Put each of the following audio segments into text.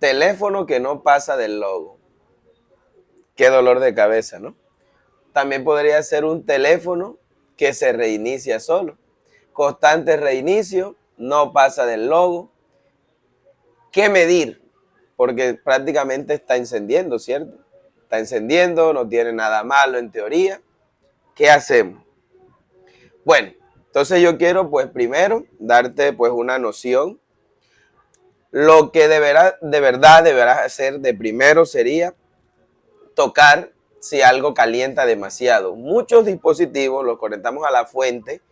Teléfono que no pasa del logo. Qué dolor de cabeza, ¿no? También podría ser un teléfono que se reinicia solo. Constante reinicio, no pasa del logo. ¿Qué medir? Porque prácticamente está encendiendo, ¿cierto? Está encendiendo, no tiene nada malo en teoría. ¿Qué hacemos? Bueno, entonces yo quiero pues primero darte pues una noción. Lo que de verdad deberás hacer de primero sería tocar si algo calienta demasiado. Muchos dispositivos los conectamos a la fuente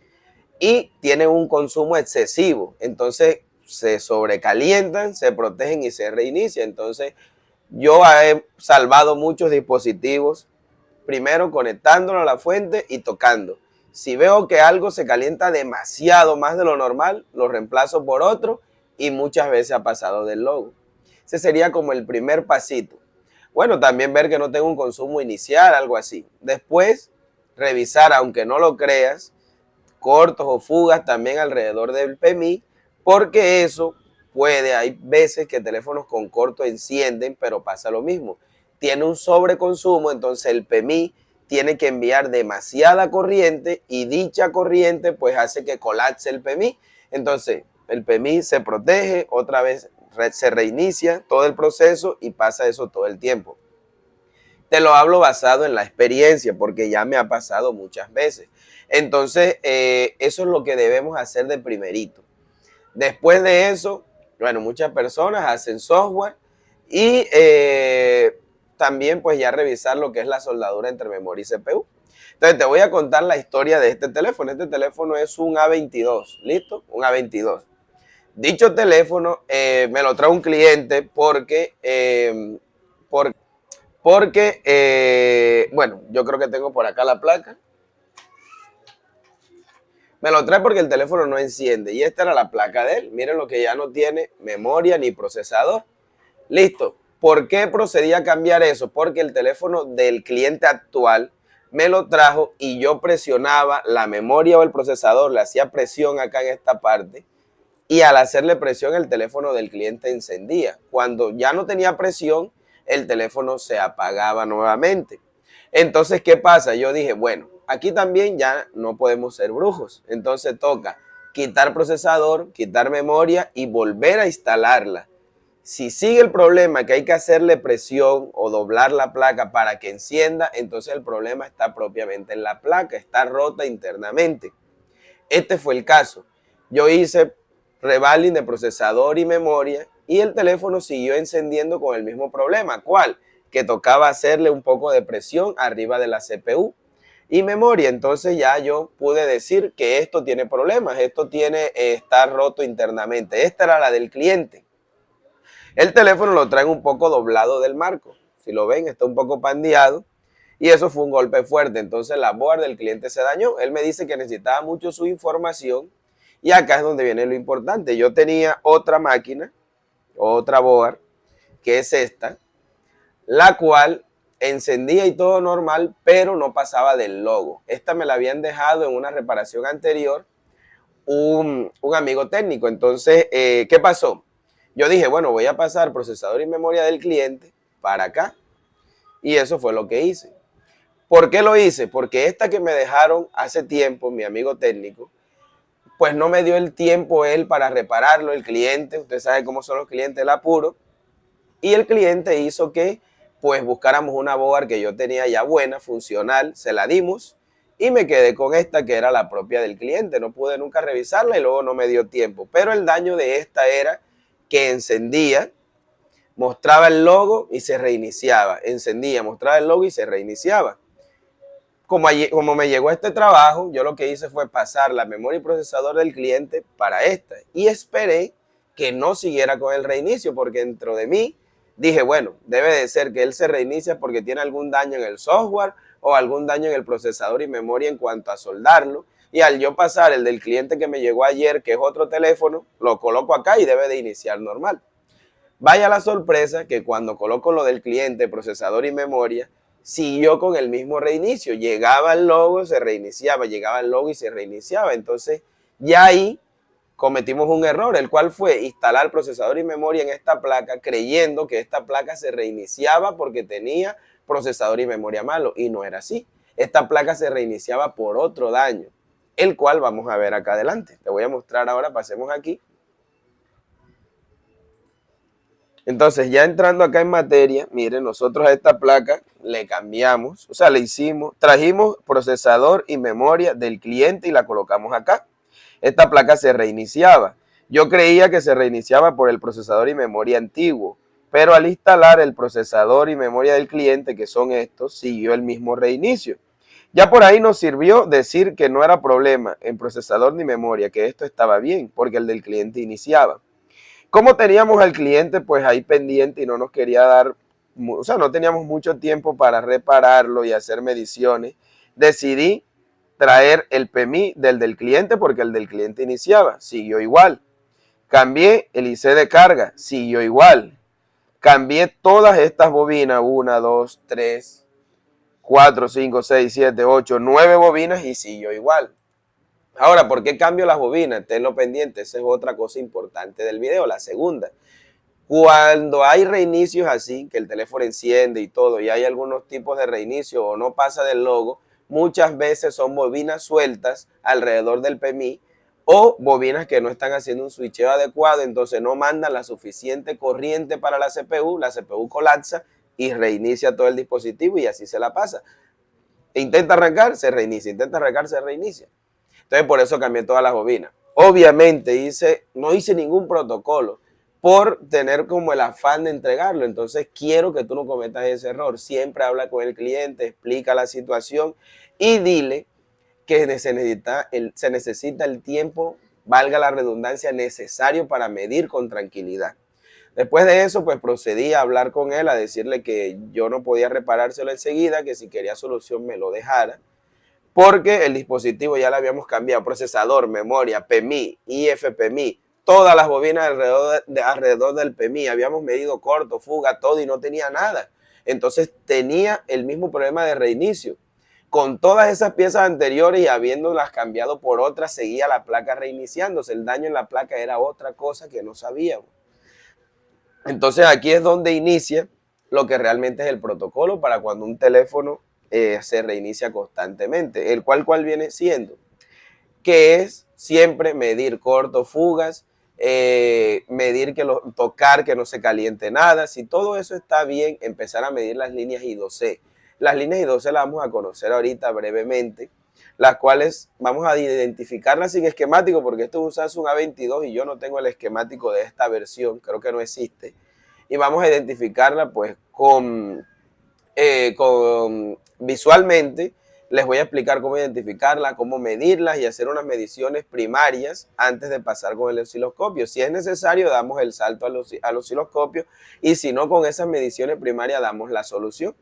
y tienen un consumo excesivo. Entonces se sobrecalientan, se protegen y se reinicia. Entonces yo he salvado muchos dispositivos primero conectándolo a la fuente y tocando. Si veo que algo se calienta demasiado más de lo normal, lo reemplazo por otro y muchas veces ha pasado del logo. Ese sería como el primer pasito. Bueno, también ver que no tengo un consumo inicial, algo así. Después, revisar, aunque no lo creas, cortos o fugas también alrededor del PMI, porque eso puede, hay veces que teléfonos con corto encienden, pero pasa lo mismo. Tiene un sobreconsumo, entonces el PMI tiene que enviar demasiada corriente y dicha corriente pues hace que colapse el PMI. Entonces el PMI se protege, otra vez se reinicia todo el proceso y pasa eso todo el tiempo. Te lo hablo basado en la experiencia porque ya me ha pasado muchas veces. Entonces, eso es lo que debemos hacer de primerito. Después de eso, bueno, muchas personas hacen software y también pues ya revisar lo que es la soldadura entre memoria y CPU. Entonces te voy a contar la historia de este teléfono. Este teléfono es un A22, ¿listo? Un A22. Dicho teléfono me lo trae un cliente porque bueno, yo creo que tengo por acá la placa. Me lo trae porque el teléfono no enciende y esta era la placa de él. Miren lo que ya no tiene memoria ni procesador. Listo. ¿Por qué procedí a cambiar eso? Porque el teléfono del cliente actual me lo trajo y yo presionaba la memoria o el procesador, le hacía presión acá en esta parte y al hacerle presión el teléfono del cliente encendía. Cuando ya no tenía presión, el teléfono se apagaba nuevamente. Entonces, ¿qué pasa? Yo dije, bueno, aquí también ya no podemos ser brujos. Entonces toca quitar procesador, quitar memoria y volver a instalarla. Si sigue el problema que hay que hacerle presión o doblar la placa para que encienda, entonces el problema está propiamente en la placa, está rota internamente. Este fue el caso. Yo hice revaling de procesador y memoria y el teléfono siguió encendiendo con el mismo problema. ¿Cuál? Que tocaba hacerle un poco de presión arriba de la CPU y memoria. Entonces ya yo pude decir que esto tiene problemas, esto está roto internamente. Esta era la del cliente. El teléfono lo traen un poco doblado del marco. Si lo ven, está un poco pandeado. Y eso fue un golpe fuerte. Entonces la board del cliente se dañó. Él me dice que necesitaba mucho su información. Y acá es donde viene lo importante. Yo tenía otra máquina, otra board, que es esta, la cual encendía y todo normal, pero no pasaba del logo. Esta me la habían dejado en una reparación anterior un amigo técnico. Entonces, ¿qué pasó? Yo dije, bueno, voy a pasar procesador y memoria del cliente para acá. Y eso fue lo que hice. ¿Por qué lo hice? Porque esta que me dejaron hace tiempo, mi amigo técnico, pues no me dio el tiempo él para repararlo, el cliente, usted sabe cómo son los clientes, el apuro, y el cliente hizo que pues buscáramos una board que yo tenía ya buena, funcional, se la dimos y me quedé con esta que era la propia del cliente, no pude nunca revisarla y luego no me dio tiempo, pero el daño de esta era que encendía, mostraba el logo y se reiniciaba, encendía, mostraba el logo y se reiniciaba. Como me llegó este trabajo, yo lo que hice fue pasar la memoria y procesador del cliente para esta y esperé que no siguiera con el reinicio porque dentro de mí dije, bueno, debe de ser que él se reinicia porque tiene algún daño en el software o algún daño en el procesador y memoria en cuanto a soldarlo. Y al yo pasar el del cliente que me llegó ayer, que es otro teléfono, lo coloco acá y debe de iniciar normal. Vaya la sorpresa que cuando coloco lo del cliente, procesador y memoria, siguió con el mismo reinicio. Llegaba el logo, se reiniciaba, llegaba el logo y se reiniciaba. Entonces, ya ahí cometimos un error, el cual fue instalar procesador y memoria en esta placa creyendo que esta placa se reiniciaba porque tenía procesador y memoria malo, y no era así. Esta placa se reiniciaba por otro daño, el cual vamos a ver acá adelante. Te voy a mostrar ahora, pasemos aquí. Entonces, ya entrando acá en materia, miren, nosotros a esta placa le cambiamos, o sea, le hicimos, trajimos procesador y memoria del cliente y la colocamos acá. Esta placa se reiniciaba. Yo creía que se reiniciaba por el procesador y memoria antiguo, pero al instalar el procesador y memoria del cliente, que son estos, siguió el mismo reinicio. Ya por ahí nos sirvió decir que no era problema en procesador ni memoria, que esto estaba bien, porque el del cliente iniciaba. Como teníamos al cliente pues ahí pendiente y no nos quería dar, o sea, no teníamos mucho tiempo para repararlo y hacer mediciones, decidí traer el PMI del cliente porque el del cliente iniciaba, siguió igual. Cambié el IC de carga, siguió igual. Cambié todas estas bobinas, 1, 2, 3, 4, 5, 6, 7, 8, 9 bobinas y siguió igual. Ahora, ¿por qué cambio las bobinas? Tenlo pendiente, esa es otra cosa importante del video. La segunda, cuando hay reinicios así, que el teléfono enciende y todo, y hay algunos tipos de reinicio o no pasa del logo, muchas veces son bobinas sueltas alrededor del PMI o bobinas que no están haciendo un switcheo adecuado, entonces no mandan la suficiente corriente para la CPU colapsa y reinicia todo el dispositivo y así se la pasa. Intenta arrancar, se reinicia, intenta arrancar, se reinicia. Entonces por eso cambié todas las bobinas. Obviamente no hice ningún protocolo por tener como el afán de entregarlo. Entonces quiero que tú no cometas ese error. Siempre habla con el cliente, explica la situación y dile que se necesita el tiempo, valga la redundancia, necesario para medir con tranquilidad. Después de eso, pues procedí a hablar con él, a decirle que yo no podía reparárselo enseguida, que si quería solución me lo dejara, porque el dispositivo ya lo habíamos cambiado, procesador, memoria, PMI, IFPMI, todas las bobinas alrededor del PMI, habíamos medido corto, fuga, todo y no tenía nada. Entonces tenía el mismo problema de reinicio. Con todas esas piezas anteriores y habiéndolas cambiado por otras, seguía la placa reiniciándose. El daño en la placa era otra cosa que no sabíamos. Entonces aquí es donde inicia lo que realmente es el protocolo para cuando un teléfono se reinicia constantemente, el cual viene siendo, que es siempre medir cortos, fugas, medir tocar que no se caliente nada. Si todo eso está bien, empezar a medir las líneas I2C. Las líneas I2C las vamos a conocer ahorita brevemente, las cuales vamos a identificarlas sin esquemático, porque esto es un Samsung A22 y yo no tengo el esquemático de esta versión, creo que no existe. Y vamos a identificarla pues con visualmente. Les voy a explicar cómo identificarla, cómo medirlas y hacer unas mediciones primarias antes de pasar con el osciloscopio. Si es necesario, damos el salto al osciloscopio y si no, con esas mediciones primarias damos la solución.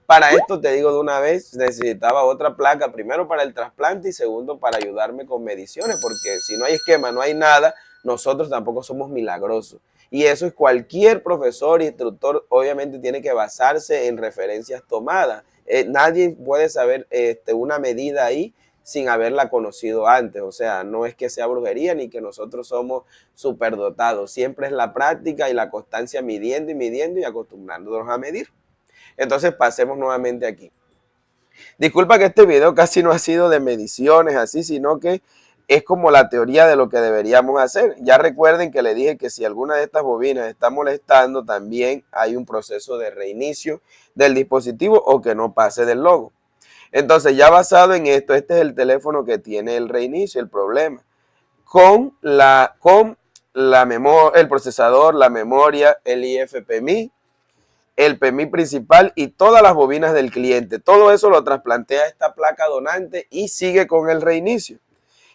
Para esto, te digo de una vez, necesitaba otra placa, primero para el trasplante y segundo para ayudarme con mediciones, porque si no hay esquema, no hay nada, nosotros tampoco somos milagrosos. Y eso es cualquier profesor, instructor, obviamente tiene que basarse en referencias tomadas. Nadie puede saber una medida ahí sin haberla conocido antes. O sea, no es que sea brujería ni que nosotros somos superdotados. Siempre es la práctica y la constancia midiendo y acostumbrándonos a medir. Entonces pasemos nuevamente aquí. Disculpa que este video casi no ha sido de mediciones así, sino que es como la teoría de lo que deberíamos hacer. Ya recuerden que le dije que si alguna de estas bobinas está molestando, también hay un proceso de reinicio del dispositivo o que no pase del logo. Entonces, ya basado en esto, este es el teléfono que tiene el reinicio, el problema. Con el procesador, la memoria, el IFPMI, el PMI principal y todas las bobinas del cliente. Todo eso lo trasplanté a esta placa donante y sigue con el reinicio.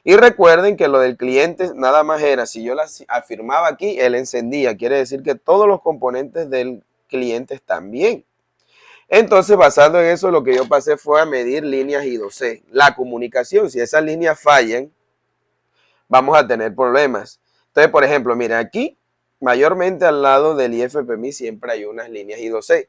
Y recuerden que lo del cliente nada más era, si yo la afirmaba aquí, él encendía. Quiere decir que todos los componentes del cliente están bien. Entonces, basado en eso, lo que yo pasé fue a medir líneas I2C. La comunicación, si esas líneas fallan, vamos a tener problemas. Entonces, por ejemplo, miren aquí, mayormente al lado del IFPMI siempre hay unas líneas I2C.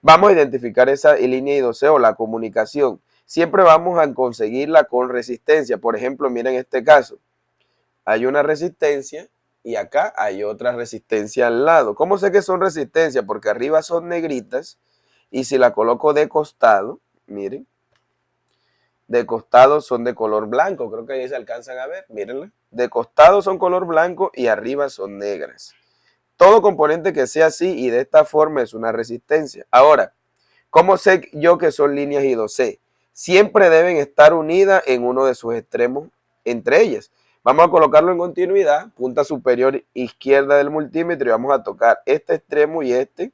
Vamos a identificar esa línea I2C o la comunicación. Siempre vamos a conseguirla con resistencia. Por ejemplo, miren este caso. hay una resistencia y acá hay otra resistencia al lado. ¿Cómo sé que son resistencias? Porque arriba son negritas y si la coloco de costado, miren, de costado son de color blanco, creo que ahí se alcanzan a ver, mírenla. De costado son color blanco y arriba son negras. Todo componente que sea así y de esta forma es una resistencia. Ahora, ¿cómo sé yo que son líneas I2C? Siempre deben estar unidas en uno de sus extremos entre ellas. Vamos a colocarlo en continuidad, punta superior izquierda del multímetro y vamos a tocar este extremo y este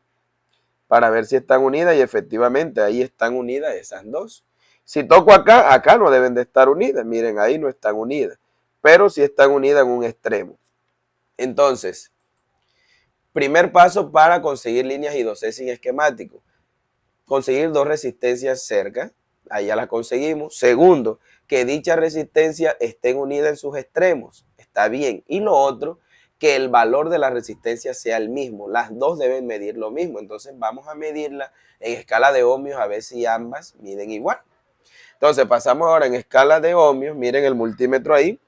para ver si están unidas y efectivamente ahí están unidas esas dos. Si toco acá, acá no deben de estar unidas, miren, ahí no están unidas, pero sí están unidas en un extremo. Entonces, primer paso para conseguir líneas I2C sin esquemático, conseguir dos resistencias cerca, ahí ya las conseguimos. Segundo, que dicha resistencia estén unidas en sus extremos, está bien. Y lo otro, que el valor de la resistencia sea el mismo, las dos deben medir lo mismo, entonces vamos a medirla en escala de ohmios a ver si ambas miden igual. Entonces pasamos ahora en escala de ohmios, miren el multímetro ahí,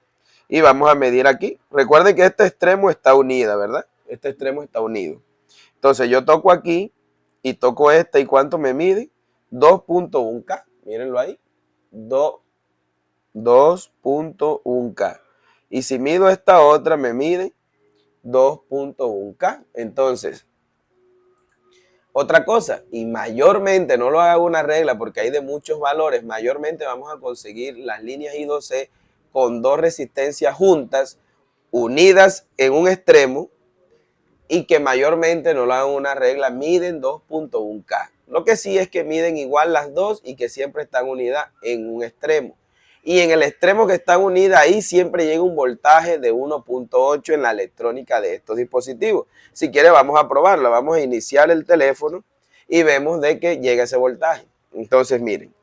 y vamos a medir aquí. Recuerden que este extremo está unida, ¿verdad? Este extremo está unido. Entonces yo toco aquí y toco este, ¿y cuánto me mide? 2.1K, mírenlo ahí, 2.1K. Y si mido esta otra, me mide 2.1K. Entonces, otra cosa, y mayormente, no lo haga una regla porque hay de muchos valores, mayormente vamos a conseguir las líneas I2C con dos resistencias juntas, unidas en un extremo, y que mayormente no lo hagan una regla, miden 2.1K. Lo que sí es que miden igual las dos y que siempre están unidas en un extremo. Y en el extremo que están unidas, ahí siempre llega un voltaje de 1.8 en la electrónica de estos dispositivos. Si quiere, vamos a probarla. Vamos a iniciar el teléfono y vemos de que llega ese voltaje. Entonces, miren,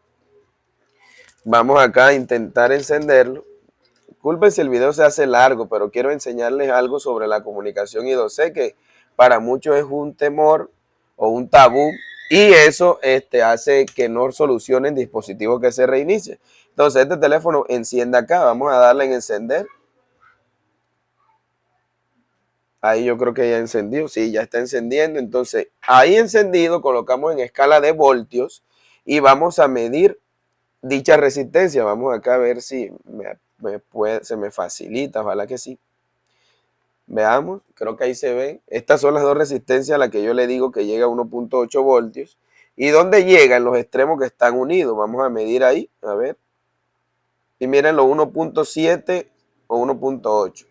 vamos acá a intentar encenderlo. Disculpen si el video se hace largo, pero quiero enseñarles algo sobre la comunicación I2C que para muchos es un temor o un tabú y eso hace que no solucionen dispositivos que se reinicien. Entonces este teléfono enciende acá, vamos a darle en encender. Ahí yo creo que ya encendió, sí, ya está encendiendo. Entonces ahí encendido colocamos en escala de voltios y vamos a medir dicha resistencia. Vamos acá a ver si se me facilita, ojalá que sí. Veamos, creo que ahí se ven. Estas son las dos resistencias a las que yo le digo que llega a 1.8 voltios. ¿Y dónde llegan los extremos que están unidos? Vamos a medir ahí, a ver. Y miren los 1.7 o 1.8.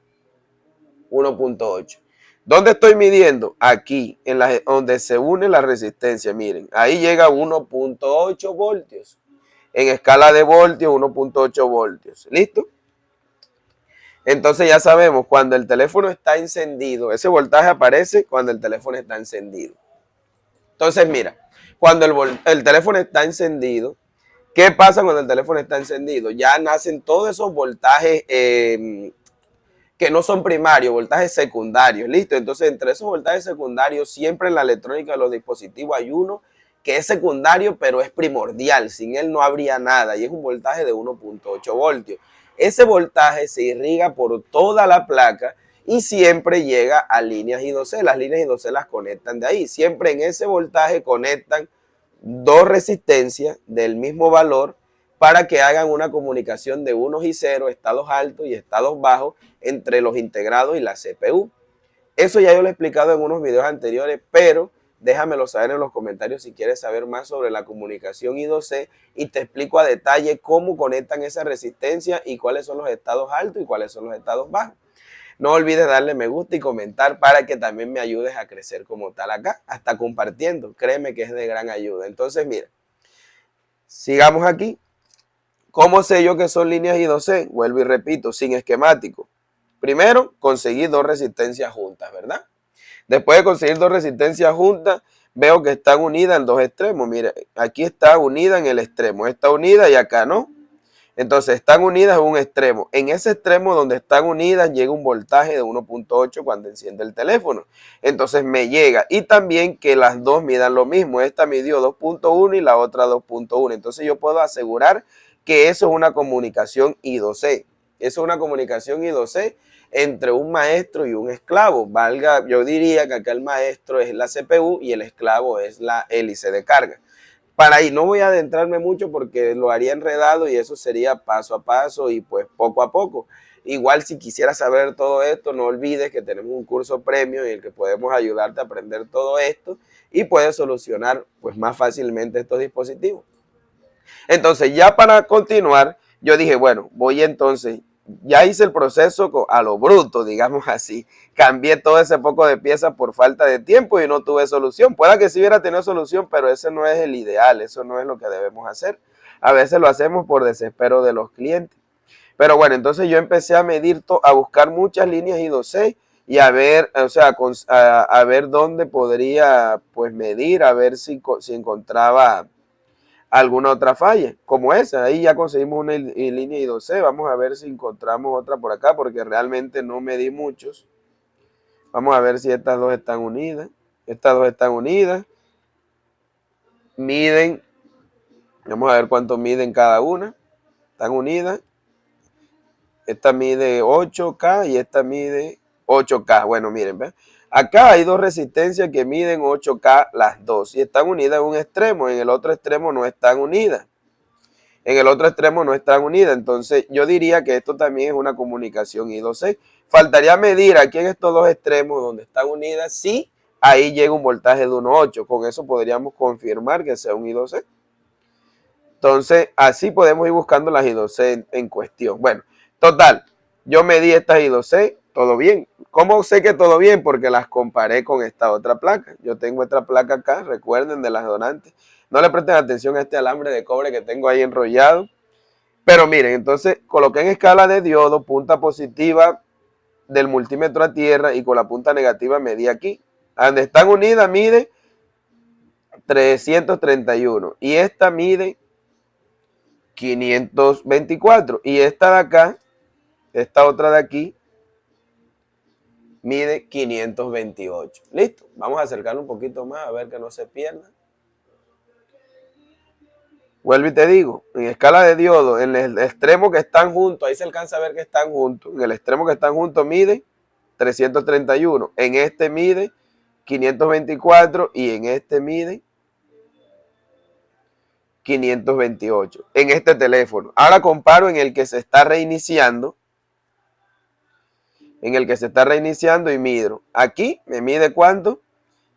1.8. ¿Dónde estoy midiendo? Aquí, donde se une la resistencia, miren. Ahí llega a 1.8 voltios. En escala de voltios, 1.8 voltios. ¿Listo? Entonces ya sabemos, cuando el teléfono está encendido, ese voltaje aparece cuando el teléfono está encendido. Entonces mira, cuando el teléfono está encendido, ¿qué pasa cuando el teléfono está encendido? Ya nacen todos esos voltajes que no son primarios, voltajes secundarios, ¿listo? Entonces entre esos voltajes secundarios, siempre en la electrónica de los dispositivos hay uno que es secundario, pero es primordial, sin él no habría nada, y es un voltaje de 1.8 voltios. Ese voltaje se irriga por toda la placa y siempre llega a líneas I2C. Las líneas I2C las conectan de ahí. Siempre en ese voltaje conectan dos resistencias del mismo valor para que hagan una comunicación de unos y ceros, estados altos y estados bajos entre los integrados y la CPU. Eso ya yo lo he explicado en unos videos anteriores, pero déjamelo saber en los comentarios si quieres saber más sobre la comunicación I2C y te explico a detalle cómo conectan esa resistencia y cuáles son los estados altos y cuáles son los estados bajos. No olvides darle me gusta y comentar para que también me ayudes a crecer como tal acá, hasta compartiendo. Créeme que es de gran ayuda. Entonces, mira, sigamos aquí. ¿Cómo sé yo que son líneas I2C? Vuelvo y repito, sin esquemático. Primero, conseguir dos resistencias juntas, ¿verdad? Después de conseguir dos resistencias juntas, veo que están unidas en dos extremos. Mira, aquí está unida en el extremo, está unida y acá no. Entonces están unidas en un extremo. En ese extremo donde están unidas llega un voltaje de 1.8 cuando enciende el teléfono. Entonces me llega. Y también que las dos midan lo mismo. Esta midió 2.1 y la otra 2.1. Entonces yo puedo asegurar que eso es una comunicación I2C. Eso es una comunicación I2C entre un maestro y un esclavo. Valga, yo diría que acá el maestro es la CPU y el esclavo es la hélice de carga. Para ahí no voy a adentrarme mucho porque lo haría enredado y eso sería paso a paso y pues poco a poco. Igual si quisieras saber todo esto, no olvides que tenemos un curso premium en el que podemos ayudarte a aprender todo esto y puedes solucionar pues más fácilmente estos dispositivos. Entonces ya para continuar, yo dije, bueno, voy entonces, ya hice el proceso a lo bruto, digamos así. Cambié todo ese poco de piezas por falta de tiempo y no tuve solución. Pueda que sí hubiera tenido solución, pero ese no es el ideal, eso no es lo que debemos hacer. A veces lo hacemos por desespero de los clientes. Pero bueno, entonces yo empecé a medir, a buscar muchas líneas I2C y a ver, o sea, a ver dónde podría pues medir, a ver si encontraba alguna otra falla, como esa. Ahí ya conseguimos una línea I2C. Vamos a ver si encontramos otra por acá, porque realmente no medí muchos. Vamos a ver si estas dos están unidas. Estas dos están unidas. Miden, vamos a ver cuánto miden cada una. Están unidas. Esta mide 8K y esta mide 8K. Bueno, miren, ¿ven? Acá hay dos resistencias que miden 8K las dos y están unidas en un extremo, en el otro extremo no están unidas. En el otro extremo no están unidas. Entonces yo diría que esto también es una comunicación I2C. Faltaría medir aquí en estos dos extremos donde están unidas si ahí llega un voltaje de 1.8. Con eso podríamos confirmar que sea un I2C. Entonces así podemos ir buscando las I2C en cuestión. Bueno, total, yo medí estas I2C, todo bien. ¿Cómo sé que todo bien? Porque las comparé con esta otra placa. Yo tengo esta placa acá, recuerden, de las donantes. No le presten atención a este alambre de cobre que tengo ahí enrollado. Pero miren, entonces coloqué en escala de diodo punta positiva del multímetro a tierra y con la punta negativa medí aquí. Donde están unidas mide 331 y esta mide 524 y esta de acá, esta otra de aquí, mide 528. Listo, vamos a acercarlo un poquito más a ver que no se pierda. Vuelvo y te digo, en escala de diodo, en el extremo que están juntos, ahí se alcanza a ver que están juntos, en el extremo que están juntos mide 331, en este mide 524 y en este mide 528, en este teléfono. Ahora comparo en el que se está reiniciando, y mido. Aquí me mide ¿cuánto?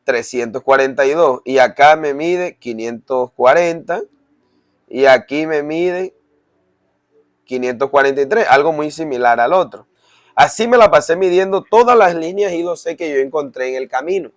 342 y acá me mide 540 y aquí me mide 543, algo muy similar al otro. Así me la pasé midiendo todas las líneas I2C que yo encontré en el camino.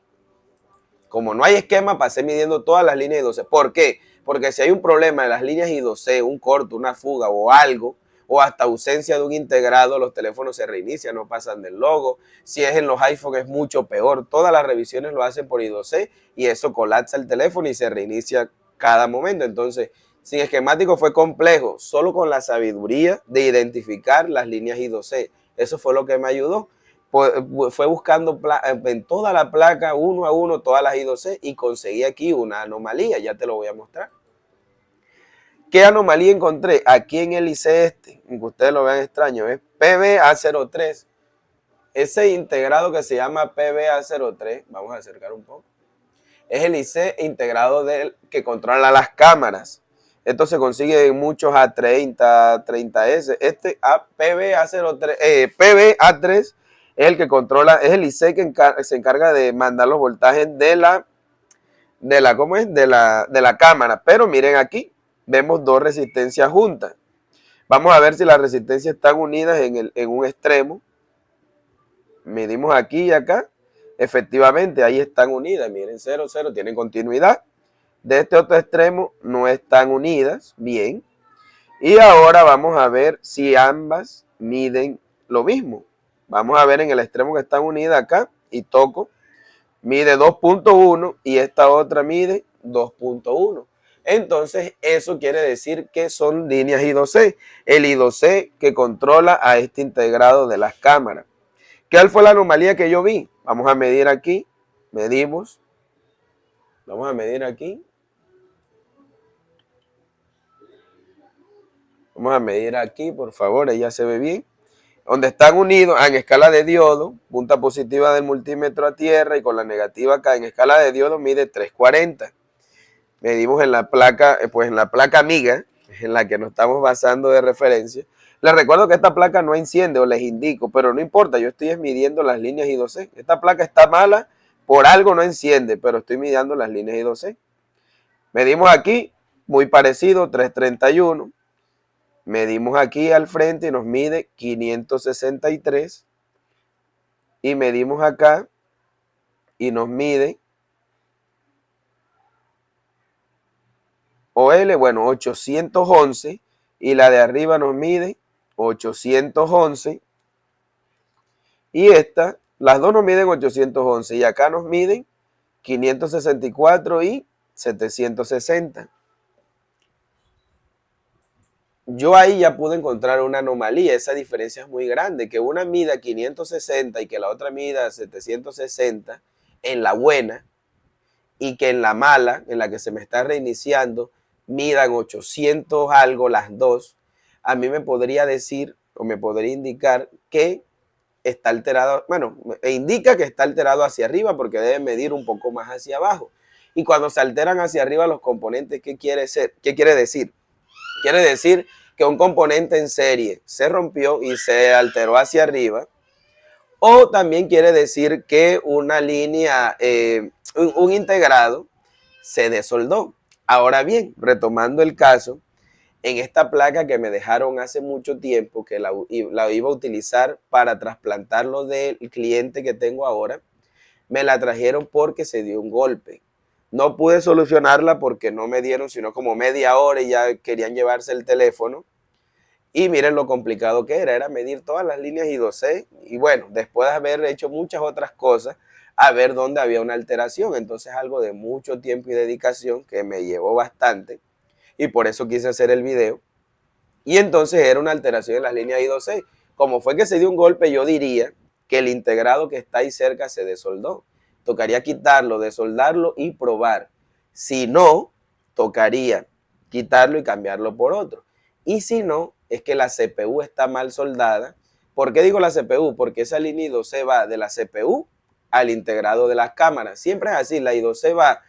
Como no hay esquema, pasé midiendo todas las líneas I2C. ¿Por qué? Porque si hay un problema en las líneas I2C, un corto, una fuga o algo, o hasta ausencia de un integrado, los teléfonos se reinician, no pasan del logo. Si es en los iPhone es mucho peor. Todas las revisiones lo hacen por I2C y eso colapsa el teléfono y se reinicia cada momento. Entonces, sin esquemático fue complejo, solo con la sabiduría de identificar las líneas I2C. Eso fue lo que me ayudó. Fue buscando en toda la placa, uno a uno, todas las I2C y conseguí aquí una anomalía, ya te lo voy a mostrar. ¿Qué anomalía encontré? Aquí en el IC este, aunque ustedes lo vean extraño, es PBA03. Ese integrado que se llama PBA03, vamos a acercar un poco, es el IC integrado que controla las cámaras. Esto se consigue en muchos A30, 30S. Este PBA03, PBA3 es el que controla, es el IC que se encarga de mandar los voltajes ¿cómo es? De la cámara. Pero miren aquí, vemos dos resistencias juntas. Vamos a ver si las resistencias están unidas en un extremo. Medimos aquí y acá. Efectivamente, ahí están unidas. Miren, 0, 0, tienen continuidad. De este otro extremo no están unidas. Bien. Y ahora vamos a ver si ambas miden lo mismo. Vamos a ver en el extremo que están unidas acá y toco. Mide 2.1 y esta otra mide 2.1. Entonces eso quiere decir que son líneas I2C. El I2C que controla a este integrado de las cámaras. ¿Cuál fue la anomalía que yo vi? Vamos a medir aquí. Medimos. Vamos a medir aquí. Vamos a medir aquí, por favor, ella se ve bien. donde están unidos en escala de diodo, punta positiva del multímetro a tierra y con la negativa acá en escala de diodo mide 340. Medimos en la placa, pues en la placa amiga, en la que nos estamos basando de referencia. Les recuerdo que esta placa no enciende o les indico, pero no importa, yo estoy midiendo las líneas I2C. Esta placa está mala, por algo no enciende, pero estoy midiendo las líneas I2C. Medimos aquí, muy parecido, 331. Medimos aquí al frente y nos mide 563. Y medimos acá y nos mide OL, bueno, 811. Y la de arriba nos mide 811. Y esta, las dos nos miden 811. Y acá nos miden 564 y 760. Yo ahí ya pude encontrar una anomalía, esa diferencia es muy grande, que una mida 560 y que la otra mida 760 en la buena y que en la mala, en la que se me está reiniciando, midan 800 algo las dos, a mí me podría decir o me podría indicar que está alterado, bueno, indica que está alterado hacia arriba porque debe medir un poco más hacia abajo. Y cuando se alteran hacia arriba los componentes, ¿qué quiere decir? Quiere decir que un componente en serie se rompió y se alteró hacia arriba, o también quiere decir que una línea, un integrado se desoldó. Ahora bien, retomando el caso, en esta placa que me dejaron hace mucho tiempo, que la iba a utilizar para trasplantarlo del cliente que tengo ahora, me la trajeron porque se dio un golpe. No pude solucionarla porque no me dieron sino como media hora y ya querían llevarse el teléfono. Y miren lo complicado que era medir todas las líneas I2C. Y bueno, después de haber hecho muchas otras cosas, a ver dónde había una alteración. Entonces algo de mucho tiempo y dedicación que me llevó bastante. Y por eso quise hacer el video. Y entonces era una alteración en las líneas I2C. Como fue que se dio un golpe, yo diría que el integrado que está ahí cerca se desoldó. Tocaría quitarlo, desoldarlo y probar. Si no, tocaría quitarlo y cambiarlo por otro. Y si no, es que la CPU está mal soldada. ¿Por qué digo la CPU? Porque esa línea I2C va de la CPU al integrado de las cámaras. Siempre es así, la I2C va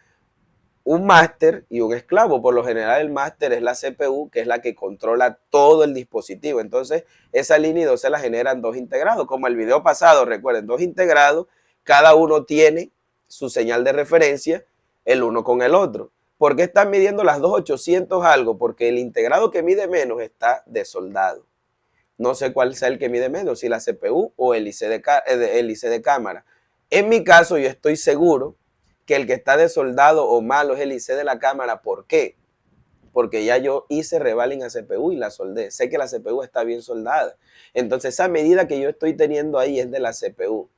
un máster y un esclavo. Por lo general el máster es la CPU, que es la que controla todo el dispositivo. Entonces esa línea I2C la generan dos integrados. Como el video pasado, recuerden, dos integrados, cada uno tiene su señal de referencia, el uno con el otro. ¿Por qué están midiendo las dos 800 algo? Porque el integrado que mide menos está desoldado. No sé cuál sea el que mide menos, si la CPU o el IC de cámara. En mi caso, yo estoy seguro que el que está desoldado o malo es el IC de la cámara. ¿Por qué? Porque ya yo hice revaling a CPU y la soldé. Sé que la CPU está bien soldada. Entonces, esa medida que yo estoy teniendo ahí es de la CPU.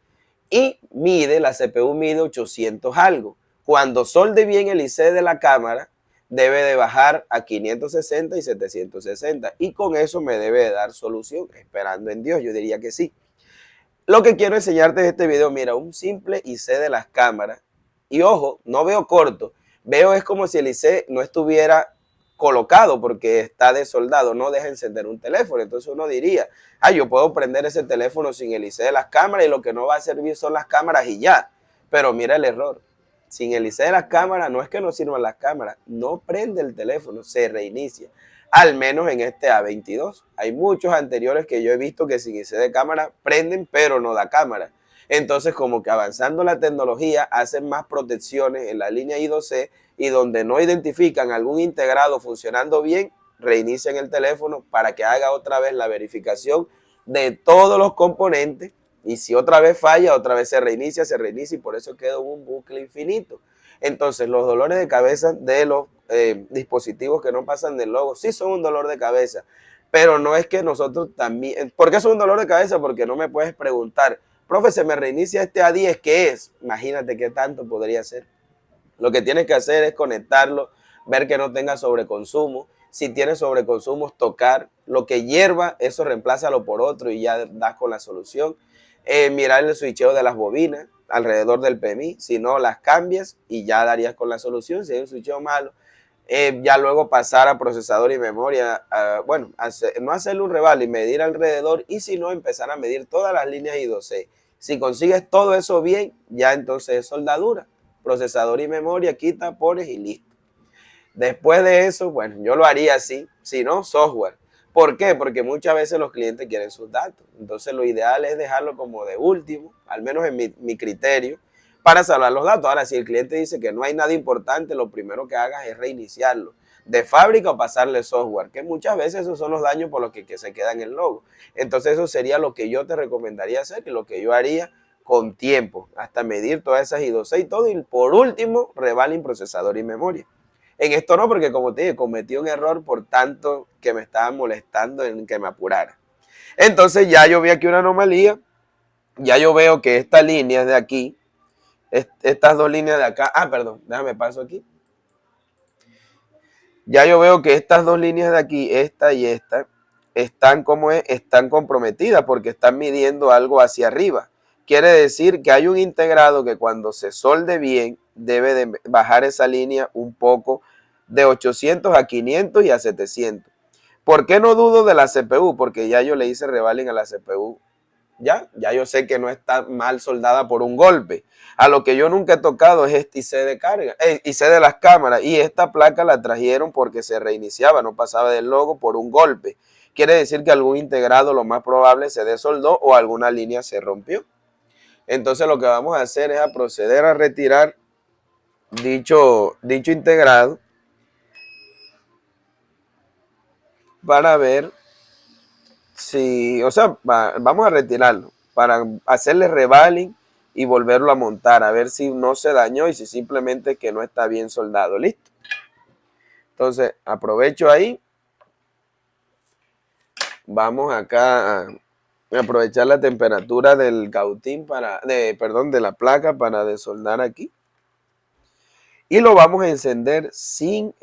Y la CPU mide 800 algo. Cuando solde bien el IC de la cámara, debe de bajar a 560 y 760. Y con eso me debe de dar solución, esperando en Dios, yo diría que sí. Lo que quiero enseñarte en este video, mira, un simple IC de las cámaras. Y ojo, no veo corto, veo es como si el IC no estuviera colocado porque está desoldado, no deja encender un teléfono. Entonces uno diría, yo puedo prender ese teléfono sin el IC de las cámaras y lo que no va a servir son las cámaras y ya. Pero mira el error, sin el IC de las cámaras no es que no sirvan las cámaras, no prende el teléfono, se reinicia. Al menos en este A22. Hay muchos anteriores que yo he visto que sin IC de cámara prenden, pero no da cámara. Entonces, como que avanzando la tecnología, hacen más protecciones en la línea I2C y donde no identifican algún integrado funcionando bien, reinician el teléfono para que haga otra vez la verificación de todos los componentes. Y si otra vez falla, otra vez se reinicia y por eso queda un bucle infinito. Entonces, los dolores de cabeza de los dispositivos que no pasan del logo sí son un dolor de cabeza, pero no es que nosotros también. ¿Por qué es un dolor de cabeza? Porque no me puedes preguntar, profe, se me reinicia este A10, ¿qué es? Imagínate qué tanto podría ser. Lo que tienes que hacer es conectarlo, ver que no tenga sobreconsumo. Si tiene sobreconsumo, tocar lo que hierva, eso reemplázalo por otro y ya das con la solución. Mirar el switcheo de las bobinas alrededor del PMI, si no las cambias y ya darías con la solución. Si hay un switcheo malo, Ya luego pasar a procesador y memoria, bueno, no hacerle un reval y medir alrededor, y si no, empezar a medir todas las líneas I2C. Si consigues todo eso bien, ya entonces es soldadura. Procesador y memoria, quita, pones y listo. Después de eso, bueno, yo lo haría así, si no, software. ¿Por qué? Porque muchas veces los clientes quieren sus datos. Entonces lo ideal es dejarlo como de último, al menos en mi criterio, para salvar los datos. Ahora, si el cliente dice que no hay nada importante, lo primero que hagas es reiniciarlo de fábrica o pasarle software, que muchas veces esos son los daños por los que se queda en el logo. Entonces eso sería lo que yo te recomendaría hacer y lo que yo haría con tiempo, hasta medir todas esas I2C y todo. Y por último, revaling procesador y memoria. En esto no, porque como te dije, cometí un error por tanto que me estaba molestando en que me apurara. Entonces ya yo vi aquí una anomalía, ya yo veo que estas líneas de aquí, estas dos líneas de acá, perdón, déjame paso aquí. Ya yo veo que estas dos líneas de aquí, esta y esta, están comprometidas porque están midiendo algo hacia arriba. Quiere decir que hay un integrado que cuando se solde bien debe de bajar esa línea un poco de 800 a 500 y a 700. ¿Por qué no dudo de la CPU? Porque ya yo le hice revaling a la CPU. Ya yo sé que no está mal soldada por un golpe. A lo que yo nunca he tocado es este IC de carga, IC de las cámaras. Y esta placa la trajeron porque se reiniciaba, no pasaba del logo por un golpe. Quiere decir que algún integrado lo más probable se desoldó o alguna línea se rompió. Entonces lo que vamos a hacer es a proceder a retirar dicho integrado para ver si, o sea, vamos a retirarlo para hacerle revaling y volverlo a montar, a ver si no se dañó y si simplemente que no está bien soldado. Listo. Entonces aprovecho ahí. Vamos acá a aprovechar la temperatura del cautín de la placa para desoldar aquí. Y lo vamos a encender sin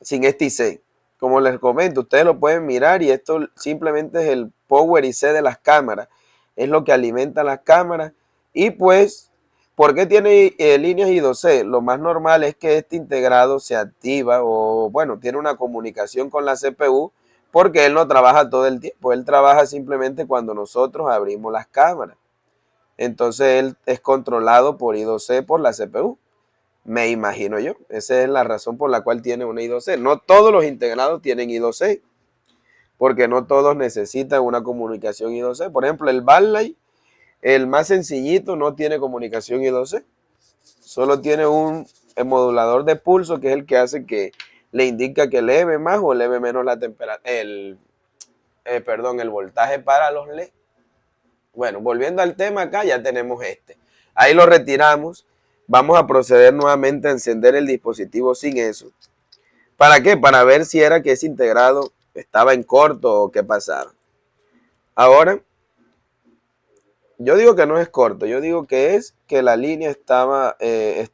sin este IC. Como les comento, ustedes lo pueden mirar y esto simplemente es el power IC de las cámaras. Es lo que alimenta las cámaras. Y pues, ¿por qué tiene líneas I2C? Lo más normal es que este integrado se activa o, bueno, tiene una comunicación con la CPU porque él no trabaja todo el tiempo. Él trabaja simplemente cuando nosotros abrimos las cámaras. Entonces, él es controlado por I2C por la CPU. Me imagino yo. Esa es la razón por la cual tiene una I2C. No todos los integrados tienen I2C, porque no todos necesitan una comunicación I2C. Por ejemplo, el backlight, el más sencillito, no tiene comunicación I2C. Solo tiene un modulador de pulso, que es el que hace que le indica que eleve más o eleve menos la temperatura, el voltaje para los LED. Bueno, volviendo al tema acá, ya tenemos este. Ahí lo retiramos. Vamos a proceder nuevamente a encender el dispositivo sin eso. ¿Para qué? Para ver si era que ese integrado estaba en corto o qué pasaba. Ahora, yo digo que no es corto, yo digo que es que la línea que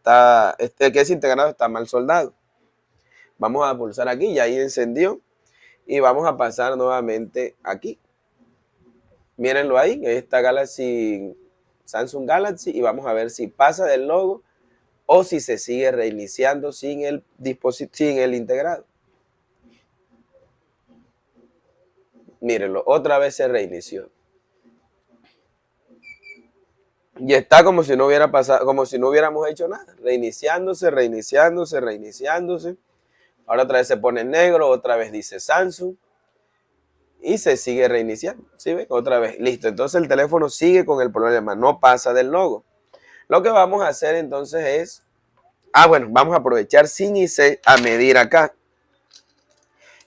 ese integrado está mal soldado. Vamos a pulsar aquí, ya ahí encendió. Y vamos a pasar nuevamente aquí. Mírenlo ahí, esta Samsung Galaxy, y vamos a ver si pasa del logo o si se sigue reiniciando sin el integrado. Mírenlo, otra vez se reinició. Y está como si no hubiera pasado, como si no hubiéramos hecho nada. Reiniciándose. Ahora otra vez se pone en negro, otra vez dice Samsung. Y se sigue reiniciando. ¿Sí ven? Otra vez. Listo. Entonces el teléfono sigue con el problema. No pasa del logo. Lo que vamos a hacer entonces es... bueno, vamos a aprovechar sin IC a medir acá.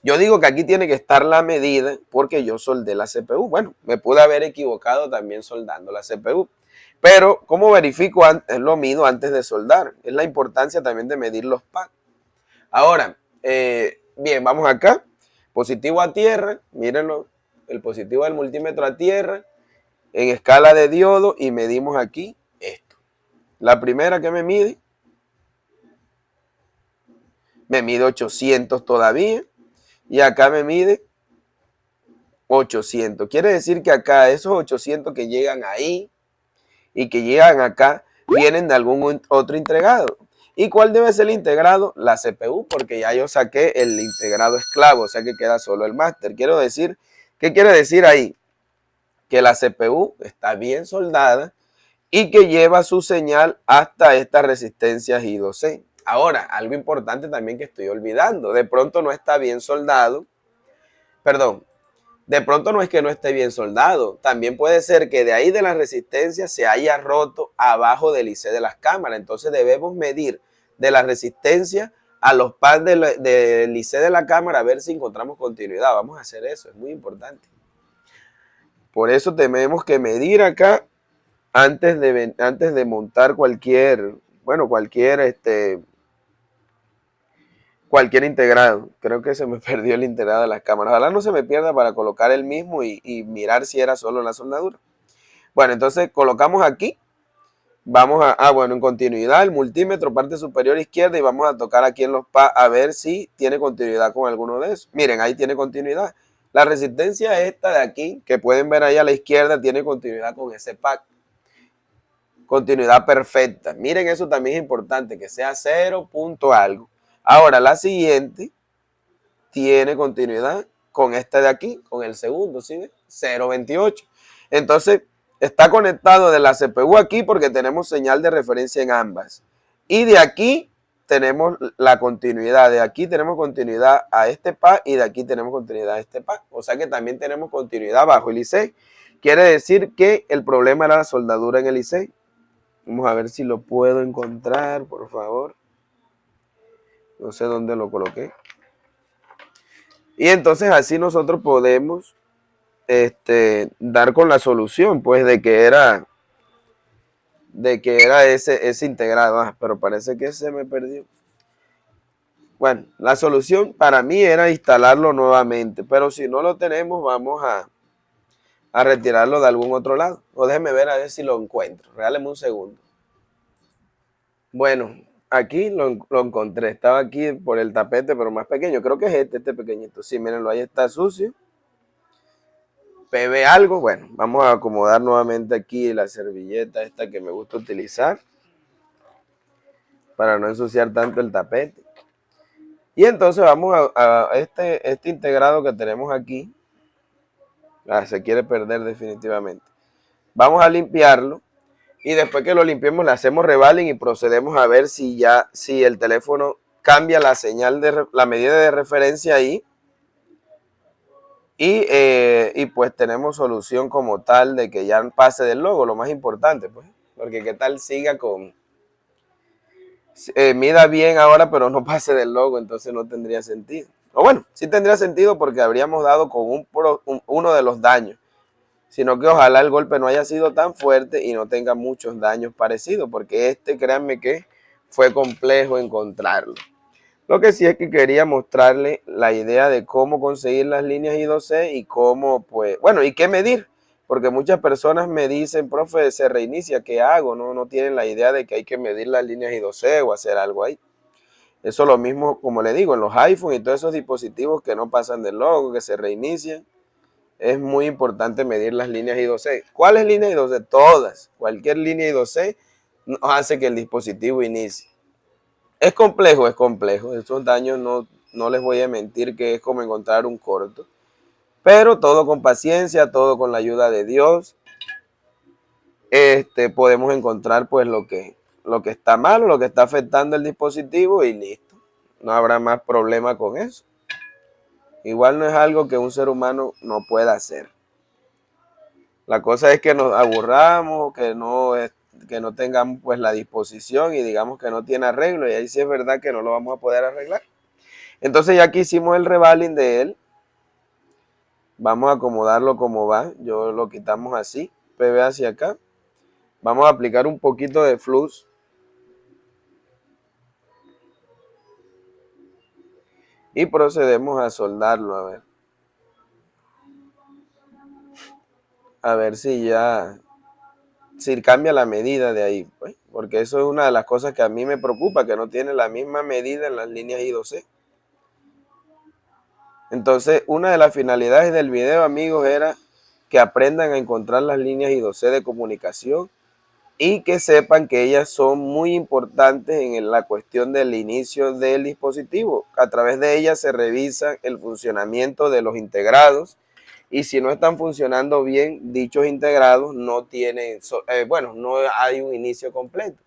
Yo digo que aquí tiene que estar la medida porque yo soldé la CPU. Bueno, me pude haber equivocado también soldando la CPU. Pero, ¿cómo verifico? Lo mido antes de soldar. Es la importancia también de medir los packs. Ahora, bien, vamos acá. Positivo a tierra. Mírenlo. El positivo del multímetro a tierra. En escala de diodo. Y medimos aquí esto. La primera que me mide 800 todavía. Y acá me mide 800. Quiere decir que acá esos 800 que llegan ahí y que llegan acá vienen de algún otro integrado. ¿Y cuál debe ser el integrado? La CPU, porque ya yo saqué el integrado esclavo, o sea que queda solo el máster. Quiero decir, ¿qué quiere decir ahí? Que la CPU está bien soldada y que lleva su señal hasta estas resistencias I2C. Ahora, algo importante también que estoy olvidando, de pronto no está bien soldado, perdón, de pronto no es que no esté bien soldado, también puede ser que de ahí de la resistencia se haya roto abajo del IC de las cámaras, entonces debemos medir de la resistencia a los pads del IC de la cámara a ver si encontramos continuidad. Vamos a hacer eso, es muy importante. Por eso tenemos que medir acá antes de montar cualquier, bueno, cualquier integrado. Creo que se me perdió el integrado de las cámaras. Ojalá no se me pierda para colocar el mismo y mirar si era solo la soldadura. Bueno, entonces colocamos aquí. Vamos bueno, en continuidad, el multímetro, parte superior izquierda, y vamos a tocar aquí en los pads a ver si tiene continuidad con alguno de esos. Miren, ahí tiene continuidad. La resistencia esta de aquí, que pueden ver ahí a la izquierda, tiene continuidad con ese pad. Continuidad perfecta. Miren, eso también es importante, que sea 0 punto algo. Ahora, la siguiente tiene continuidad con este de aquí, con el segundo, ¿sí? 0.28. Entonces, está conectado de la CPU aquí porque tenemos señal de referencia en ambas. Y de aquí tenemos la continuidad. De aquí tenemos continuidad a este pad y de aquí tenemos continuidad a este pad. O sea que también tenemos continuidad bajo el IC. Quiere decir que el problema era la soldadura en el IC. Vamos a ver si lo puedo encontrar, por favor. No sé dónde lo coloqué. Y entonces así nosotros podemos dar con la solución, pues, de que era ese integrado. Pero parece que se me perdió. Bueno, la solución para mí era instalarlo nuevamente, pero si no lo tenemos, vamos a retirarlo de algún otro lado. O déjenme ver a ver si lo encuentro. Regáleme un segundo. Bueno, aquí lo encontré. Estaba aquí por el tapete, pero más pequeño. Creo que es este pequeñito. Sí, mírenlo, ahí está sucio. PV algo. Bueno, vamos a acomodar nuevamente aquí la servilleta esta que me gusta utilizar para no ensuciar tanto el tapete. Y entonces vamos a este integrado que tenemos aquí. Se quiere perder definitivamente. Vamos a limpiarlo. Y después que lo limpiemos le hacemos revaling y procedemos a ver si el teléfono cambia la señal la medida de referencia ahí. Y pues tenemos solución como tal de que ya pase del logo, lo más importante, pues. Porque qué tal siga mida bien ahora, pero no pase del logo, entonces no tendría sentido. O bueno, sí tendría sentido porque habríamos dado con uno de los daños. Sino que ojalá el golpe no haya sido tan fuerte y no tenga muchos daños parecidos, porque créanme que fue complejo encontrarlo. Lo que sí es que quería mostrarle la idea de cómo conseguir las líneas I2C y cómo, pues, bueno, y qué medir, porque muchas personas me dicen, profe, se reinicia, ¿qué hago? No tienen la idea de que hay que medir las líneas I2C o hacer algo ahí. Eso es lo mismo, como le digo, en los iPhone y todos esos dispositivos que no pasan del logo, que se reinician. Es muy importante medir las líneas I2C. ¿Cuáles líneas I2C? Todas. Cualquier línea I2C nos hace que el dispositivo inicie. Es complejo, es complejo. Esos daños no les voy a mentir que es como encontrar un corto. Pero todo con paciencia, todo con la ayuda de Dios. Podemos encontrar pues lo que está mal, lo que está afectando el dispositivo y listo. No habrá más problema con eso. Igual no es algo que un ser humano no pueda hacer. La cosa es que nos aburramos, que no tengamos pues la disposición y digamos que no tiene arreglo, y ahí sí es verdad que no lo vamos a poder arreglar. Entonces ya que hicimos el revaling de él, vamos a acomodarlo como va. Yo lo quitamos así, PV hacia acá. Vamos a aplicar un poquito de flux. Y procedemos a soldarlo, a ver si cambia la medida de ahí, pues, porque eso es una de las cosas que a mí me preocupa, que no tiene la misma medida en las líneas I2C. Entonces, una de las finalidades del video, amigos, era que aprendan a encontrar las líneas I2C de comunicación y que sepan que ellas son muy importantes en la cuestión del inicio del dispositivo. A través de ellas se revisa el funcionamiento de los integrados y si no están funcionando bien dichos integrados no tienen, no hay un inicio completo.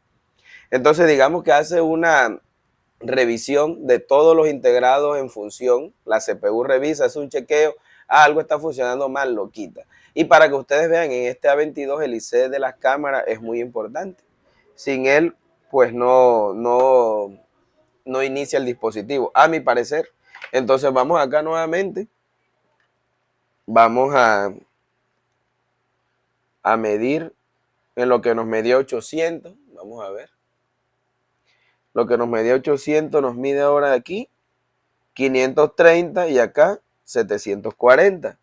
Entonces digamos que hace una revisión de todos los integrados en función, la CPU revisa, hace un chequeo, algo está funcionando mal, lo quita. Y para que ustedes vean, en este A22 el IC de las cámaras es muy importante. Sin él, pues no inicia el dispositivo, a mi parecer. Entonces vamos acá nuevamente, vamos a medir en lo que nos medía 800, vamos a ver. Lo que nos medía 800 nos mide ahora aquí 530 y acá 740.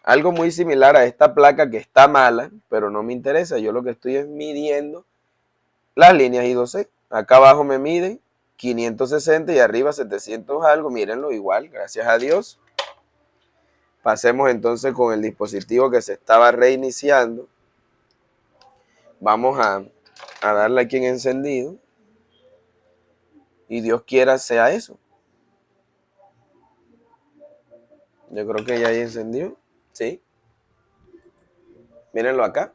Algo muy similar a esta placa que está mala, pero no me interesa. Yo lo que estoy es midiendo las líneas I2C. Acá abajo me miden 560 y arriba 700 algo. Mírenlo igual, gracias a Dios. Pasemos entonces con el dispositivo que se estaba reiniciando. Vamos a darle aquí en encendido. Y Dios quiera sea eso. Yo creo que ya ahí encendió. ¿Sí? Mírenlo acá.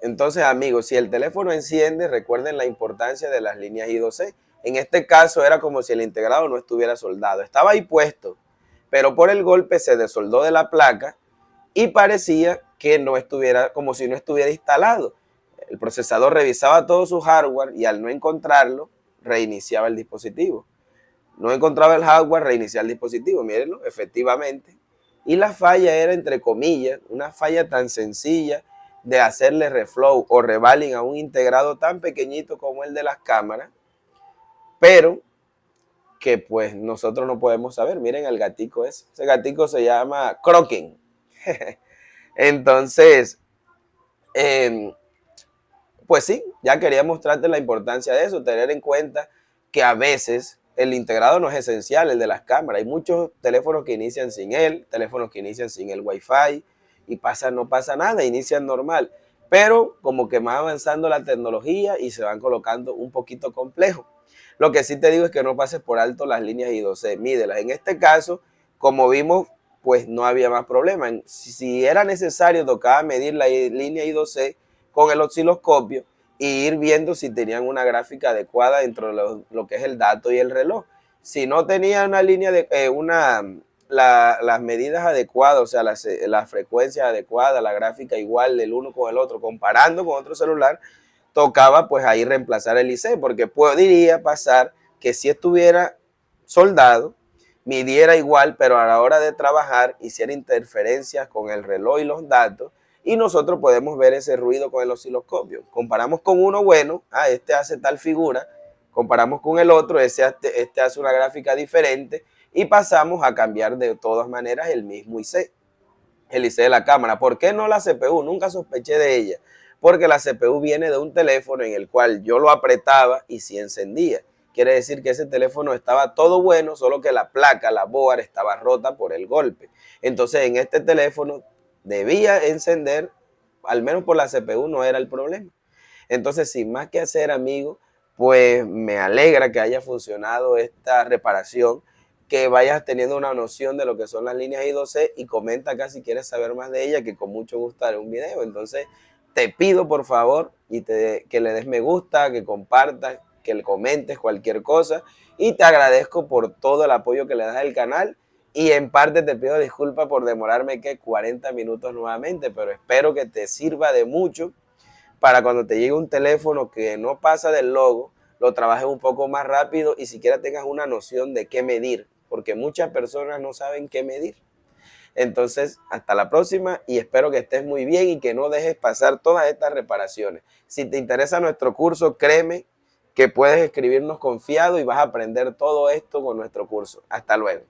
Entonces, amigos, si el teléfono enciende, recuerden la importancia de las líneas I2C. En este caso era como si el integrado no estuviera soldado. Estaba ahí puesto, pero por el golpe se desoldó de la placa y parecía que no estuviera, como si no estuviera instalado. El procesador revisaba todo su hardware y al no encontrarlo, reiniciaba el dispositivo. No encontraba el hardware, reiniciaba el dispositivo. Mírenlo, efectivamente. Y la falla era, entre comillas, una falla tan sencilla de hacerle reflow o revaling a un integrado tan pequeñito como el de las cámaras, pero que pues nosotros no podemos saber. Miren el gatico ese gatico se llama Croken. Entonces, pues sí, ya quería mostrarte la importancia de eso, tener en cuenta que a veces el integrado no es esencial, el de las cámaras. Hay muchos teléfonos que inician sin él, teléfonos que inician sin el Wi-Fi y no pasa nada, inician normal. Pero como que va avanzando la tecnología y se van colocando un poquito complejos. Lo que sí te digo es que no pases por alto las líneas I2C, mídelas. En este caso, como vimos, pues no había más problema. Si era necesario, tocaba medir la línea I2C con el osciloscopio e ir viendo si tenían una gráfica adecuada dentro de lo que es el dato y el reloj. Si no tenía una línea de las medidas adecuadas, o sea, la frecuencia adecuada, la gráfica igual del uno con el otro, comparando con otro celular, tocaba pues ahí reemplazar el IC, porque podría pasar que si estuviera soldado, midiera igual, pero a la hora de trabajar hiciera interferencias con el reloj y los datos, y nosotros podemos ver ese ruido con el osciloscopio. Comparamos con uno bueno, este hace tal figura, comparamos con el otro, este hace una gráfica diferente, y pasamos a cambiar de todas maneras el mismo IC, el IC de la cámara. ¿Por qué no la CPU? Nunca sospeché de ella, porque la CPU viene de un teléfono en el cual yo lo apretaba y sí encendía. Quiere decir que ese teléfono estaba todo bueno, solo que la placa, la board, estaba rota por el golpe. Entonces en este teléfono debía encender, al menos por la CPU no era el problema. Entonces, sin más que hacer, amigo, pues me alegra que haya funcionado esta reparación, que vayas teniendo una noción de lo que son las líneas I2C y comenta acá si quieres saber más de ella, que con mucho gusto haré un video. Entonces, te pido por favor que le des me gusta, que compartas, que le comentes cualquier cosa y te agradezco por todo el apoyo que le das al canal y en parte te pido disculpas por demorarme 40 minutos nuevamente, pero espero que te sirva de mucho para cuando te llegue un teléfono que no pasa del logo, lo trabajes un poco más rápido y siquiera tengas una noción de qué medir, porque muchas personas no saben qué medir. Entonces, hasta la próxima y espero que estés muy bien y que no dejes pasar todas estas reparaciones. Si te interesa nuestro curso, créeme que puedes escribirnos confiado y vas a aprender todo esto con nuestro curso. Hasta luego.